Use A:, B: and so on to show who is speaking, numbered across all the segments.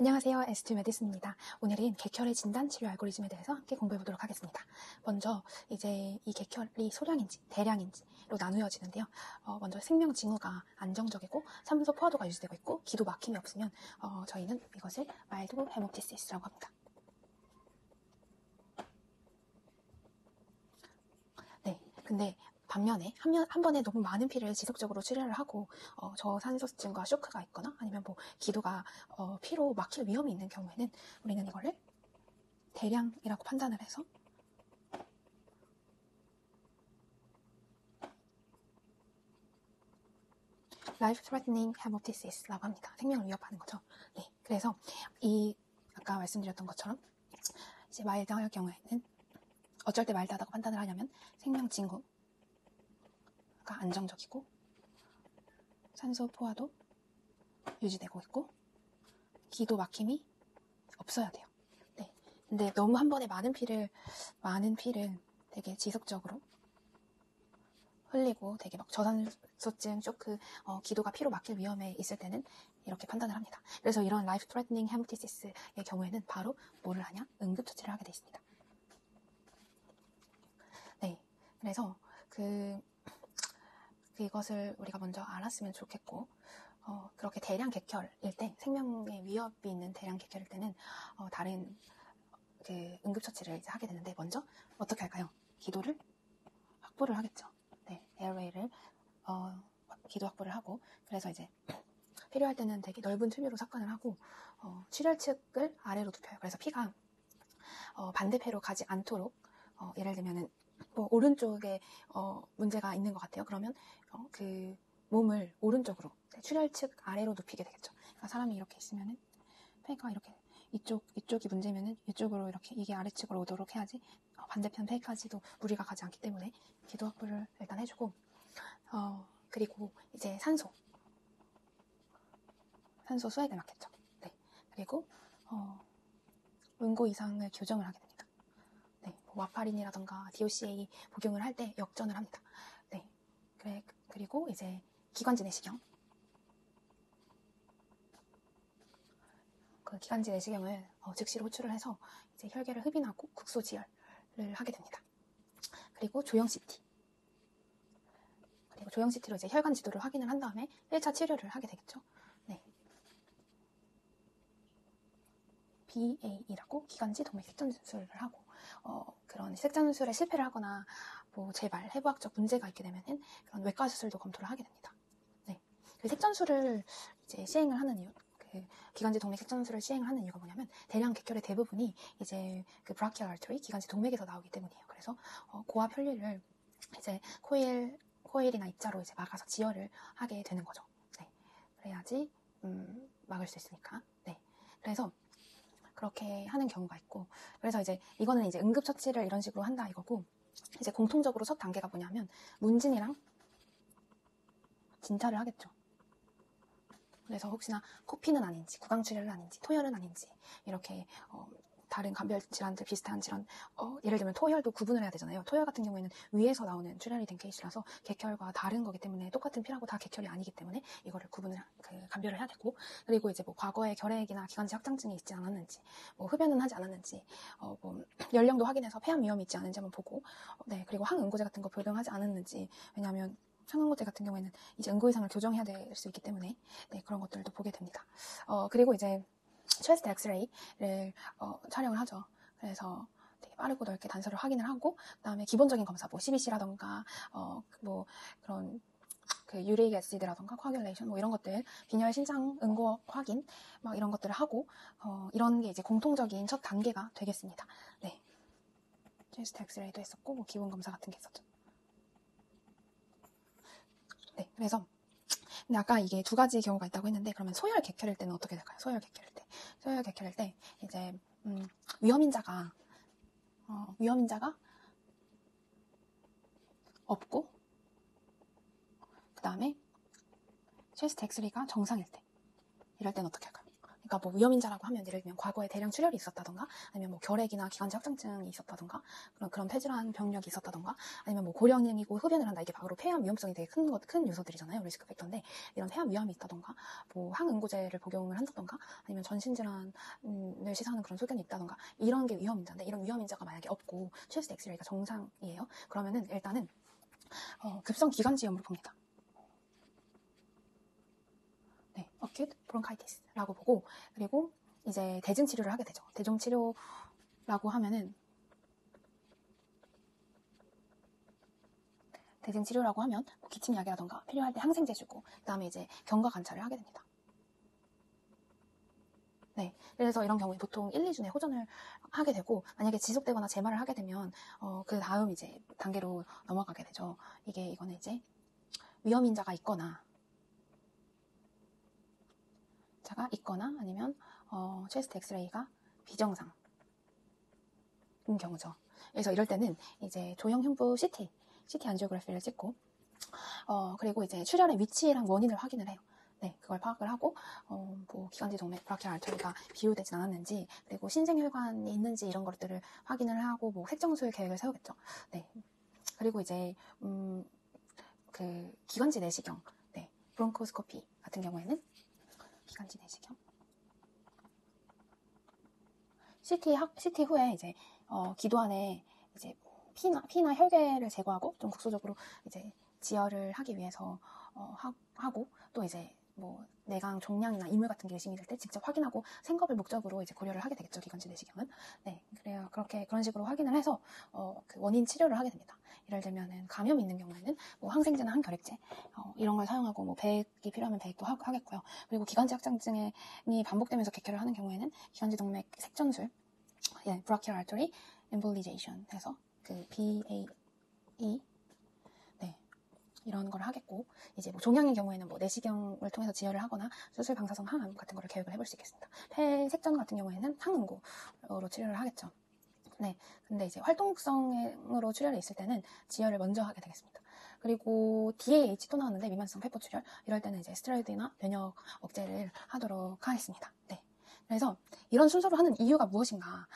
A: 안녕하세요. S2 메디슨입니다. 오늘은 객혈의 진단 치료 알고리즘에 대해서 함께 공부해 보도록 하겠습니다. 먼저 이제 이 객혈이 소량인지 대량인지로 나누어지는데요. 먼저 생명 징후가 안정적이고 산소 포화도가 유지되고 있고 기도 막힘이 없으면 저희는 이것을 마일드 헤모프티시스라고 합니다. 네, 근데 반면에 한 번에 너무 많은 피를 지속적으로 출혈을 하고 저산소증과 쇼크가 있거나 아니면 뭐 기도가 피로 막힐 위험이 있는 경우에는 우리는 이거를 대량이라고 판단을 해서 life-threatening hemoptysis라고 합니다. 생명을 위협하는 거죠. 네, 그래서 아까 말씀드렸던 것처럼 이제 마일드할 경우에는 어쩔 때 마일드하다고 판단을 하냐면 생명 징후가 안정적이고 산소 포화도 유지되고 있고 기도 막힘이 없어야 돼요. 네, 근데 너무 한 번에 많은 피를 되게 지속적으로 흘리고 되게 막 저산소증, 쇼크, 기도가 피로 막힐 위험에 있을 때는 이렇게 판단을 합니다. 그래서 이런 life threatening hemoptysis의 경우에는 바로 뭐를 하냐? 응급처치를 하게 돼 있습니다. 네, 그래서 그것을 우리가 먼저 알았으면 좋겠고, 그렇게 대량 객혈일 때, 생명에 위협이 있는 대량 객혈일 때는 다른 응급처치를 이제 하게 되는데, 먼저 어떻게 할까요? 기도를 확보를 하겠죠. 네, 에어웨이를 기도 확보를 하고, 그래서 이제 필요할 때는 되게 넓은 튜브로 삽관을 하고 출혈측을 아래로 눕혀요. 그래서 피가 반대폐로 가지 않도록 예를 들면은 뭐 오른쪽에 문제가 있는 것 같아요. 그러면 그 몸을 오른쪽으로 출혈측 아래로 눕히게 되겠죠. 그러니까 사람이 이렇게 있으면은 폐가 이렇게 이쪽이 문제면은 이쪽으로 이렇게 이게 아래측으로 오도록 해야지 반대편 폐까지도 무리가 가지 않기 때문에 기도 확보를 일단 해주고 그리고 이제 산소 수액을 맞겠죠. 네. 그리고 응고 이상을 교정을 하게 됩니다. 네. 와파린이라던가 DOCA 복용을 할 때 역전을 합니다. 네. 그리고 이제 기관지 내시경. 그 기관지 내시경을 즉시로 호출을 해서 이제 혈계를 흡인하고 국소 지혈을 하게 됩니다. 그리고 조형 CT. 그리고 조형 CT로 이제 혈관 지도를 확인을 한 다음에 1차 치료를 하게 되겠죠. 네. BAE라고 기관지 동맥 색전술을 하고 그런 색전술에 실패를 하거나 뭐 재발, 해부학적 문제가 있게 되면은 그런 외과 수술도 검토를 하게 됩니다. 네. 그 색전술을 이제 시행을 하는 이유, 기관지 동맥 색전술을 시행을 하는 이유가 뭐냐면 대량 객혈의 대부분이 이제 그 브라키얼 알터리, 기관지 동맥에서 나오기 때문이에요. 그래서 고압 혈류를 이제 코일이나 입자로 이제 막아서 지혈을 하게 되는 거죠. 네. 그래야지 막을 수 있으니까. 네. 그래서 그렇게 하는 경우가 있고, 그래서 이제 이거는 이제 응급처치를 이런 식으로 한다 이거고, 이제 공통적으로 첫 단계가 뭐냐면 문진이랑 진찰을 하겠죠. 그래서 혹시나 코피는 아닌지, 구강출혈은 아닌지, 토혈은 아닌지 이렇게 다른 감별 질환들 비슷한 질환 예를 들면 토혈도 구분을 해야 되잖아요. 토혈 같은 경우에는 위에서 나오는 출혈이 된 케이스라서 객혈과 다른 거기 때문에 똑같은 피라고 다 객혈이 아니기 때문에 이거를 감별을 해야 되고, 그리고 이제 뭐 과거에 결핵이나 기관지 확장증이 있지 않았는지, 뭐 흡연은 하지 않았는지, 뭐 연령도 확인해서 폐암 위험이 있지 않은지 한번 보고, 네, 그리고 항응고제 같은 거 복용하지 않았는지, 왜냐하면 항응고제 같은 경우에는 이제 응고 이상을 교정해야 될 수 있기 때문에 네, 그런 것들도 보게 됩니다. 그리고 이제 체스트 엑스레이를 촬영을 하죠. 그래서 되게 빠르고 넓게 단서를 확인을 하고, 그다음에 기본적인 검사, 뭐 CBC라던가 뭐 그런 유레익 애시드라던가 코아귤레이션 뭐 이런 것들, 빈혈 신장 응고 확인 막 이런 것들을 하고 이런 게 이제 공통적인 첫 단계가 되겠습니다. 네. 체스트 엑스레이도 했었고 뭐 기본 검사 같은 게 있었죠. 네. 그래서 근데 아까 이게 두 가지 경우가 있다고 했는데, 그러면 소열 객혈일 때는 어떻게 될까요? 소열 객혈일 때 이제 위험인자가 없고, 그 다음에 체스트 엑스레이가 정상일 때, 이럴 때는 어떻게 할까요? 그러니까 뭐 위험인자라고 하면 예를 들면 과거에 대량 출혈이 있었다던가, 아니면 뭐 결핵이나 기관지 확장증이 있었다던가, 그런 폐질환 병력이 있었다던가, 아니면 뭐 고령이고 흡연을 한다. 이게 바로 폐암 위험성이 되게 큰 요소들이잖아요. 리스크 팩터인데, 이런 폐암 위험이 있다던가, 뭐 항응고제를 복용을 한다던가, 아니면 전신질환을 시사하는 그런 소견이 있다던가, 이런 게 위험인자인데, 이런 위험인자가 만약에 없고 체스트 엑스레이가 정상이에요. 그러면은 일단은 급성 기관지염으로 봅니다. 네, acute bronchitis라고 보고, 그리고 이제 대증 치료를 하게 되죠. 대증 치료라고 하면 뭐 기침약이라던가 필요할 때 항생제 주고, 그 다음에 이제 경과 관찰을 하게 됩니다. 네, 그래서 이런 경우에 보통 1, 2주 내 호전을 하게 되고, 만약에 지속되거나 재발을 하게 되면 그 다음 이제 단계로 넘어가게 되죠. 이거는 이제 위험인자가 있거나 아니면 체스트 엑스레이가 비정상인 경우죠. 그래서 이럴 때는 이제 조형 흉부 CT 안지오그래피를 찍고, 그리고 이제 출혈의 위치랑 원인을 확인을 해요. 네, 그걸 파악을 하고, 뭐 기관지 동맥 브라키얼 알터리가 비유되진 않았는지, 그리고 신생혈관이 있는지 이런 것들을 확인을 하고, 뭐 색정술 계획을 세우겠죠. 네, 그리고 이제 그 기관지 내시경, 네, 브론코스코피 같은 경우에는 기관지 내시경, CT 후에 이제 기도 안에 이제 피나 혈계를 제거하고 좀 국소적으로 이제 지혈을 하기 위해서 하고, 또 이제 뭐 내강 종양이나 이물 같은 게 의심이 될 때 직접 확인하고 생겁을 목적으로 이제 고려를 하게 되겠죠. 기관지 내시경은. 네, 그래요. 그런 식으로 확인을 해서 그 원인 치료를 하게 됩니다. 예를 들면은 감염이 있는 경우에는 뭐 항생제나 항결핵제 이런 걸 사용하고, 뭐 배액이 필요하면 배액도 하겠고요. 그리고 기관지 확장증이 반복되면서 객혈을 하는 경우에는 기관지 동맥 색전술, 브라키얼 알터리 엠볼리제이션 해서 그 BAE, 네, 이런 걸 하겠고, 이제 뭐 종양인 경우에는 뭐 내시경을 통해서 지혈을 하거나 수술 방사성 항암 같은 거를 계획을 해볼 수 있겠습니다. 폐 색전 같은 경우에는 항응고로 치료를 하겠죠. 네, 근데 이제 활동성으로 출혈이 있을 때는 지혈을 먼저 하게 되겠습니다. 그리고 DAH 또 나왔는데 미만성 폐포 출혈, 이럴 때는 이제 스테로이드나 면역 억제를 하도록 하겠습니다. 네, 그래서 이런 순서로 하는 이유가 무엇인가?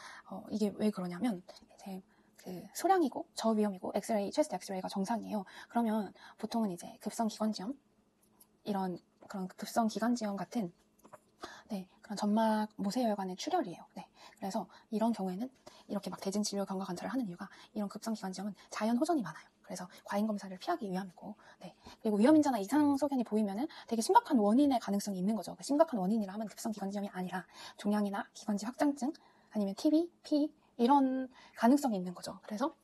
A: 이게 왜 그러냐면, 이제 그 소량이고 저위험이고 체스트 엑스레이가 정상이에요. 그러면 보통은 이제 급성 기관지염, 그런 급성 기관지염 같은, 네, 그런 점막 모세혈관의 출혈이에요. 네, 그래서 이런 경우에는 이렇게 막 대증 치료 경과 관찰을 하는 이유가, 이런 급성 기관지염은 자연 호전이 많아요. 그래서 과잉 검사를 피하기 위함이고, 네, 그리고 위험인자나 이상 소견이 보이면은 되게 심각한 원인의 가능성이 있는 거죠. 그 심각한 원인이라 하면 급성 기관지염이 아니라 종양이나 기관지 확장증, 아니면 TB, 피, 이런 가능성이 있는 거죠. 그래서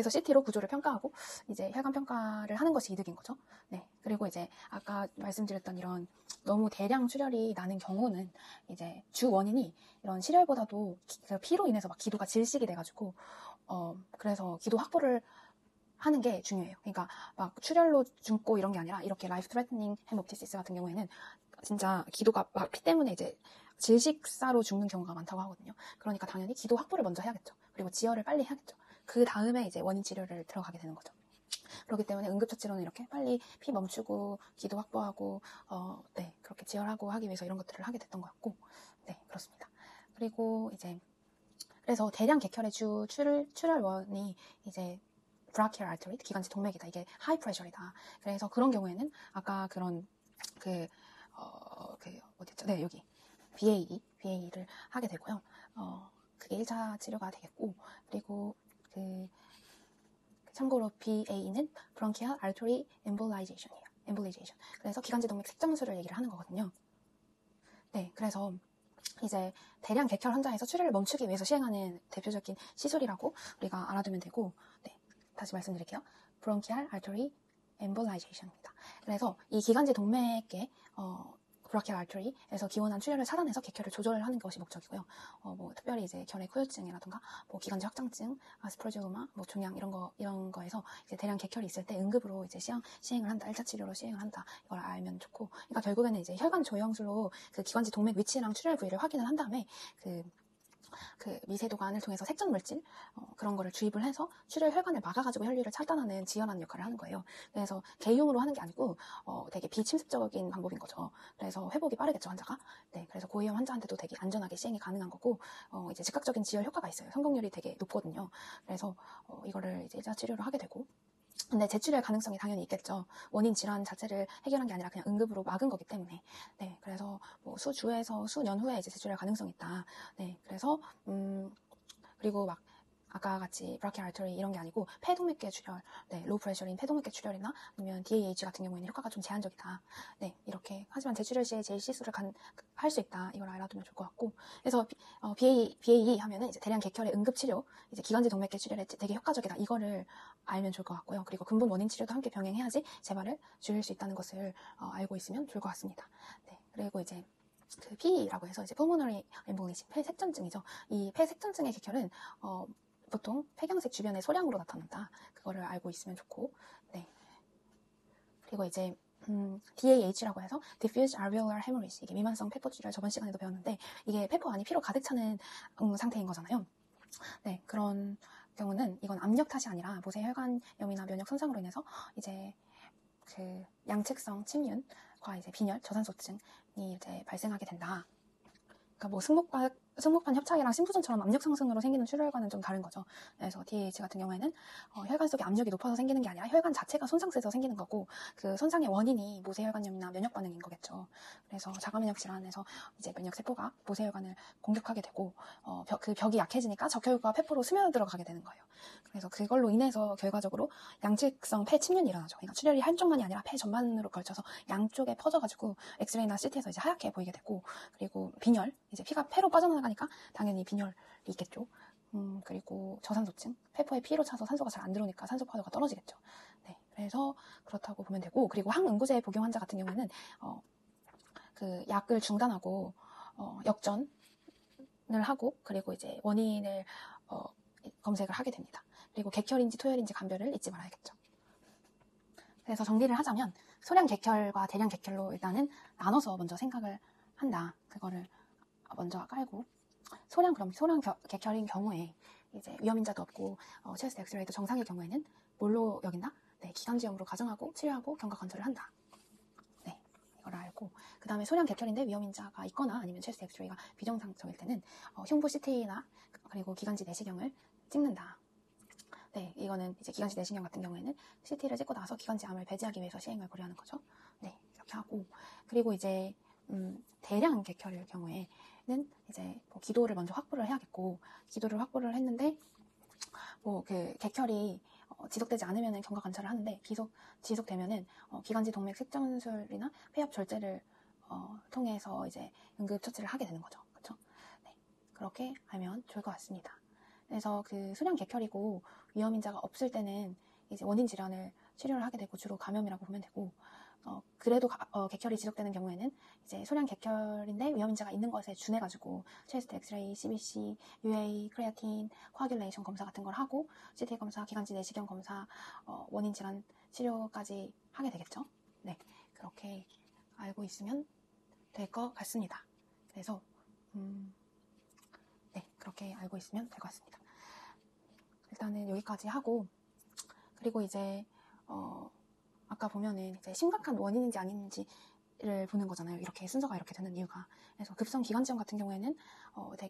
A: CT로 구조를 평가하고 이제 혈관 평가를 하는 것이 이득인 거죠. 네, 그리고 이제 아까 말씀드렸던 이런 너무 대량 출혈이 나는 경우는 이제 주 원인이 이런 실혈보다도 피로 인해서 막 기도가 질식이 돼가지고 그래서 기도 확보를 하는 게 중요해요. 그러니까 막 출혈로 죽고 이런 게 아니라, 이렇게 라이프 트레트닝 헤모프티시스 같은 경우에는 진짜 기도가 막 피 때문에 이제 질식사로 죽는 경우가 많다고 하거든요. 그러니까 당연히 기도 확보를 먼저 해야겠죠. 그리고 지혈을 빨리 해야겠죠. 그 다음에 이제 원인 치료를 들어가게 되는 거죠. 그렇기 때문에 응급처치로는 이렇게 빨리 피 멈추고 기도 확보하고 네, 그렇게 지혈하고 하기 위해서 이런 것들을 하게 됐던 것 같고, 네, 그렇습니다. 그리고 이제 그래서 대량 객혈의 출혈원이 이제 브라키얼 알터리, 기관지 동맥이다. 이게 하이 프레셔이다. 그래서 그런 경우에는 아까 그런 어디였죠? 네, 여기 BAE를 하게 되고요. 그게 1차 치료가 되겠고, 그리고 참고로 BAE는 Bronchial Artery Embolization이에요. Embolization. 그래서 기관지 동맥 색정술을 얘기를 하는 거거든요. 네, 그래서 이제 대량 객혈 환자에서 출혈을 멈추기 위해서 시행하는 대표적인 시술이라고 우리가 알아두면 되고, 네, 다시 말씀드릴게요. Bronchial Artery Embolization입니다. 그래서 이 기관지 동맥의 브라키얼 알터리에서 기원한 출혈을 차단해서 객혈을 조절하는 것이 목적이고요. 뭐 특별히 이제 결핵 후유증이라든가 뭐 기관지 확장증, 아스퍼지오마, 뭐 종양 이런 거에서 이제 대량 객혈이 있을 때 응급으로 이제 시행을 한다. 1차 치료로 시행을 한다. 이걸 알면 좋고, 그러니까 결국에는 이제 혈관 조형술로 그 기관지 동맥 위치랑 출혈 부위를 확인을 한 다음에 그 그 미세도관을 통해서 색전 물질 그런 거를 주입을 해서 출혈 혈관을 막아가지고 혈류를 차단하는 지연하는 역할을 하는 거예요. 그래서 개용으로 하는 게 아니고 되게 비침습적인 방법인 거죠. 그래서 회복이 빠르겠죠, 환자가. 네, 그래서 고위험 환자한테도 되게 안전하게 시행이 가능한 거고 이제 즉각적인 지혈 효과가 있어요. 성공률이 되게 높거든요. 그래서 이거를 이제 일자 치료를 하게 되고. 근데 재출혈 가능성이 당연히 있겠죠. 원인 질환 자체를 해결한 게 아니라 그냥 응급으로 막은 거기 때문에. 네, 그래서 뭐 수주에서 수년 후에 이제 재출혈 가능성이 있다. 네, 그래서 그리고 막 아까 같이 브라키얼 아터리 이런 게 아니고 폐동맥계 출혈, 네, 로우 프레셔인 폐동맥계 출혈이나 아니면 DAH 같은 경우에는 효과가 좀 제한적이다. 네, 이렇게 하지만 재출혈 시에 제일 실수를 할 수 있다. 이걸 알아두면 좋을 것 같고. 그래서 BAE 하면은 이제 대량 객혈의 응급 치료, 이제 기관지 동맥계 출혈에 되게 효과적이다. 이거를 알면 좋을 것 같고요. 그리고 근본 원인 치료도 함께 병행해야지 재발을 줄일 수 있다는 것을 알고 있으면 좋을 것 같습니다. 네, 그리고 이제 그 PE라고 해서 이제 pulmonary embolism, 폐색전증이죠. 이 폐색전증의 객혈은 보통 폐경색 주변의 소량으로 나타난다. 그거를 알고 있으면 좋고, 네. 그리고 이제 DAH라고 해서 diffuse alveolar hemorrhage, 이게 미만성 폐포출혈 저번 시간에도 배웠는데 이게 폐포 안이 피로 가득 차는 상태인 거잖아요. 네, 그런 경우는 이건 압력 탓이 아니라 모세혈관염이나 면역 손상으로 인해서 이제 그 양측성 침륜과 이제 빈혈, 저산소증이 이제 발생하게 된다. 그러니까 뭐 승모판 협착이랑 심부전처럼 압력 상승으로 생기는 출혈과는 좀 다른 거죠. 그래서 DAH 같은 경우에는 혈관 속에 압력이 높아서 생기는 게 아니라 혈관 자체가 손상돼서 생기는 거고 그 손상의 원인이 모세혈관염이나 면역 반응인 거겠죠. 그래서 자가면역 질환에서 이제 면역 세포가 모세혈관을 공격하게 되고 그 벽이 약해지니까 적혈구가 폐포로 스며들어가게 되는 거예요. 그래서 그걸로 인해서 결과적으로 양측성 폐 침륜이 일어나죠. 그러니까 출혈이 한쪽만이 아니라 폐 전반으로 걸쳐서 양쪽에 퍼져가지고 엑스레이나 CT에서 이제 하얗게 보이게 되고, 그리고 빈혈, 이제 피가 폐로 빠져나가니까 당연히 빈혈이 있겠죠. 그리고 저산소증, 폐포에 피로 차서 산소가 잘 안 들어오니까 산소 포화도가 떨어지겠죠. 네, 그래서 그렇다고 보면 되고, 그리고 항응고제 복용 환자 같은 경우에는 그 약을 중단하고 역전을 하고, 그리고 이제 원인을 검색을 하게 됩니다. 그리고 객혈인지 토혈인지 감별을 잊지 말아야겠죠. 그래서 정리를 하자면 소량 객혈과 대량 객혈로 일단은 나눠서 먼저 생각을 한다. 그거를 먼저 깔고, 소량 객혈인 경우에 이제 위험인자도 없고 체스트 엑스레이도 정상의 경우에는 뭘로 여긴다? 네, 기관지염으로 가정하고 치료하고 경과 관찰을 한다. 네, 이걸 알고, 그 다음에 소량 객혈인데 위험인자가 있거나 아니면 체스트 엑스레이가 비정상적일 때는 흉부 CT나 그리고 기관지 내시경을 찍는다. 네, 이거는 이제 기관지 내시경 같은 경우에는 CT를 찍고 나서 기관지 암을 배제하기 위해서 시행을 고려하는 거죠. 네, 이렇게 하고, 그리고 이제 대량 객혈일 경우에는 이제 뭐 기도를 먼저 확보를 해야겠고, 기도를 확보를 했는데 뭐 그 객혈이 지속되지 않으면은 경과 관찰을 하는데 지속되면은 기관지 동맥 색전술이나 폐압 절제를 통해서 이제 응급 처치를 하게 되는 거죠. 그렇죠? 네, 그렇게 알면 좋을 것 같습니다. 그래서 그 소량 객혈이고 위험인자가 없을 때는 이제 원인 질환을 치료를 하게 되고 주로 감염이라고 보면 되고, 그래도 객혈이 지속되는 경우에는 이제 소량 객혈인데 위험인자가 있는 것에 준해가지고 체스트 엑스레이, CBC, UA, 크레아틴, 코아귤레이션 검사 같은 걸 하고 CT 검사, 기관지 내시경 검사, 원인 질환 치료까지 하게 되겠죠. 네, 그렇게 알고 있으면 될 것 같습니다. 그래서 네, 그렇게 알고 있으면 될 것 같습니다. 일단은 여기까지 하고, 그리고 이제 아까 보면은 이제 심각한 원인인지 아닌지를 보는 거잖아요. 이렇게 순서가 이렇게 되는 이유가. 그래서 급성 기관지염 같은 경우에는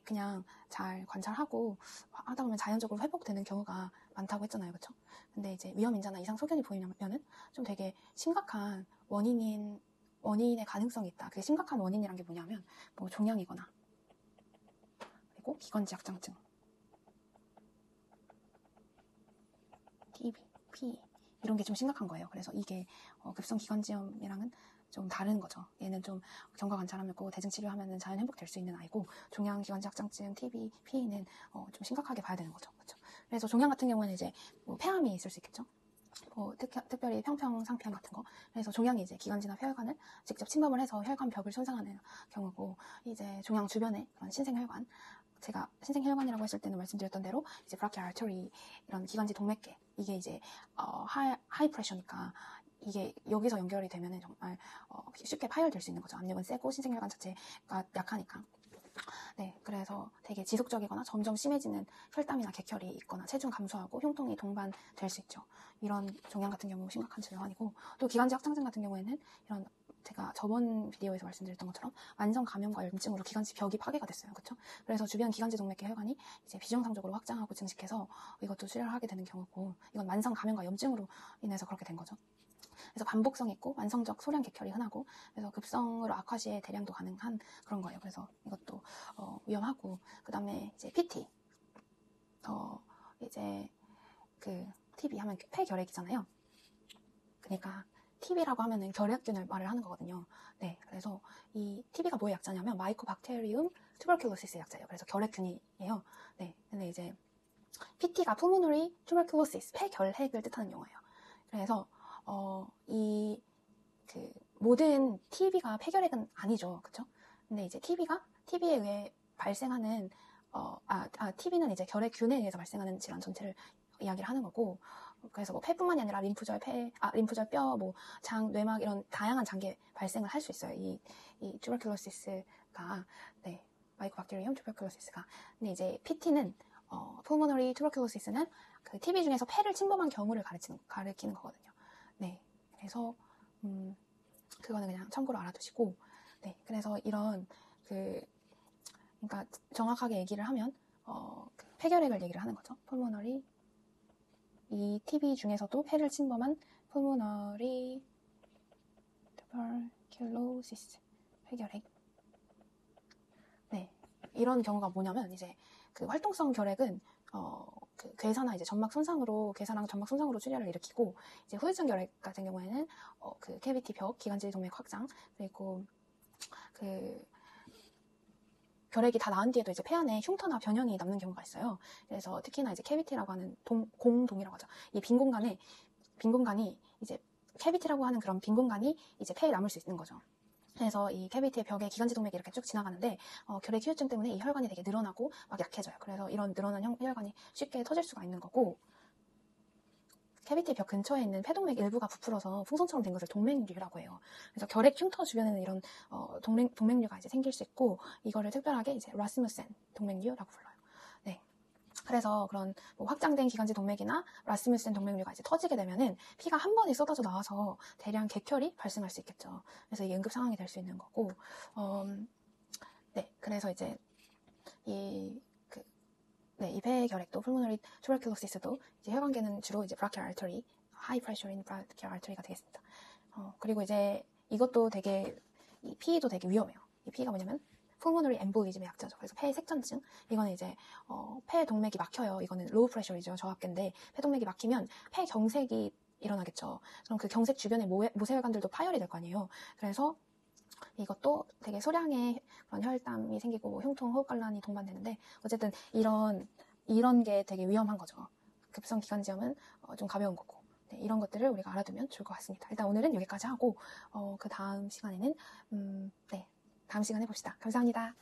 A: 그냥 잘 관찰하고 하다 보면 자연적으로 회복되는 경우가 많다고 했잖아요. 그렇죠? 근데 이제 위험인자나 이상 소견이 보이면은 좀 되게 심각한 원인의 가능성이 있다. 그 심각한 원인이란 게 뭐냐면 뭐 종양이거나 그리고 기관지 약장증, TB, PE 이런 게 좀 심각한 거예요. 그래서 이게 급성 기관지염이랑은 좀 다른 거죠. 얘는 좀 경과 관찰하고 대증 치료하면 자연 회복될 수 있는 아이고, 종양, 기관지 확장증, TB, PE는 좀 심각하게 봐야 되는 거죠. 그렇죠? 그래서 종양 같은 경우는 이제 뭐 폐암이 있을 수 있겠죠. 특별히 평평상폐암 같은 거. 그래서 종양이 이제 기관지나 폐혈관을 직접 침범을 해서 혈관 벽을 손상하는 경우고, 이제 종양 주변에 그런 신생혈관, 제가 신생혈관이라고 했을 때는 말씀드렸던 대로 이제 브라키얼 아터리, 이런 기관지 동맥계, 이게 이제 하이 프레셔니까 이게 여기서 연결이 되면은 정말 쉽게 파열될 수 있는 거죠. 압력은 세고 신생혈관 자체가 약하니까. 네, 그래서 되게 지속적이거나 점점 심해지는 혈담이나 객혈이 있거나 체중 감소하고 흉통이 동반될 수 있죠. 이런 종양 같은 경우 심각한 질환이고, 또 기관지 확장증 같은 경우에는 이런 제가 저번 비디오에서 말씀드렸던 것처럼 만성 감염과 염증으로 기관지 벽이 파괴가 됐어요. 그렇죠? 그래서 주변 기관지 동맥계 혈관이 이제 비정상적으로 확장하고 증식해서 이것도 출혈을 하게 되는 경우고, 이건 만성 감염과 염증으로 인해서 그렇게 된 거죠. 그래서 반복성 있고 만성적 소량 객혈이 흔하고, 그래서 급성으로 악화 시에 대량도 가능한 그런 거예요. 그래서 이것도 위험하고, 그 다음에 이제 PT, 이제 그 TB 하면 폐결핵이잖아요. 그러니까 TB라고 하면은 결핵균을 말을 하는 거거든요. 네, 그래서 이 TB가 뭐의 약자냐면 마이코박테리움 투버큘로시스 약자예요. 그래서 결핵균이에요. 네, 근데 이제 PT가 pulmonary tuberculosis, 폐결핵을 뜻하는 용어예요. 그래서 이 모든 TB가 폐결핵은 아니죠, 그렇죠? 근데 이제 TB에 의해 발생하는 TB는 이제 결핵균에 의해서 발생하는 질환 전체를 이야기를 하는 거고, 그래서 뭐 폐뿐만이 아니라 림프절, 뼈, 뭐 장, 뇌막 이런 다양한 장기에 발생을 할 수 있어요. 이 tuberculosis가, 네, 마이코박테리움 tuberculosis가. 근데 이제 PT는 pulmonary tuberculosis는 그 TB 중에서 폐를 침범한 경우를 가리키는 거거든요. 네, 그래서 그거는 그냥 참고로 알아두시고, 네, 그래서 이런 그러니까 정확하게 얘기를 하면 그 폐결핵을 얘기를 하는 거죠. pulmonary, 이 TB 중에서도 폐를 침범한 pulmonary tuberculosis, 폐결핵. 네, 이런 경우가 뭐냐면 이제 그 활동성 결핵은 그 괴사나 이제 점막 손상으로, 괴사랑 점막 손상으로 출혈을 일으키고, 이제 후유증 결핵 같은 경우에는 그 캐비티 벽, 기관지 동맥 확장, 그리고 그 결핵이 다 나은 뒤에도 이제 폐 안에 흉터나 변형이 남는 경우가 있어요. 그래서 특히나 이제 캐비티라고 하는 공동이라고 하죠. 이 빈 공간이 이제 캐비티라고 하는 그런 빈 공간이 이제 폐에 남을 수 있는 거죠. 그래서 이 캐비티의 벽에 기관지 동맥이 이렇게 쭉 지나가는데 결핵 후유증 때문에 이 혈관이 되게 늘어나고 막 약해져요. 그래서 이런 늘어난 혈관이 쉽게 터질 수가 있는 거고, 캐비티 벽 근처에 있는 폐동맥 일부가 부풀어서 풍선처럼 된 것을 동맥류라고 해요. 그래서 결핵 흉터 주변에는 이런 동맥류가 이제 생길 수 있고, 이거를 특별하게 이제 라스무센 동맥류라고 불러요. 네. 그래서 그런 뭐 확장된 기관지 동맥이나 라스무센 동맥류가 이제 터지게 되면은 피가 한 번에 쏟아져 나와서 대량 객혈이 발생할 수 있겠죠. 그래서 이게 응급 상황이 될 수 있는 거고, 네. 그래서 이제 이 폐결핵도 pulmonary tuberculosis도 이제 혈관계는 주로 이제 brachial artery, high pressure in brachial artery가 되겠습니다. 그리고 이제 이것도 되게, 이 피도 되게 위험해요. 이 피가 뭐냐면 pulmonary embolism의 약자죠. 그래서 폐 색전증. 이거는 이제 폐 동맥이 막혀요. 이거는 low pressure이죠. 저압계인데 폐 동맥이 막히면 폐 경색이 일어나겠죠. 그럼 그 경색 주변의 모세혈관들도 파열이 될 거 아니에요. 그래서 이것도 되게 소량의 그런 혈담이 생기고 뭐 흉통, 호흡곤란이 동반되는데, 어쨌든 이런 게 되게 위험한 거죠. 급성 기관지염은 좀 가벼운 거고, 네, 이런 것들을 우리가 알아두면 좋을 것 같습니다. 일단 오늘은 여기까지 하고 그 다음 시간에는 다음 시간에 봅시다. 감사합니다.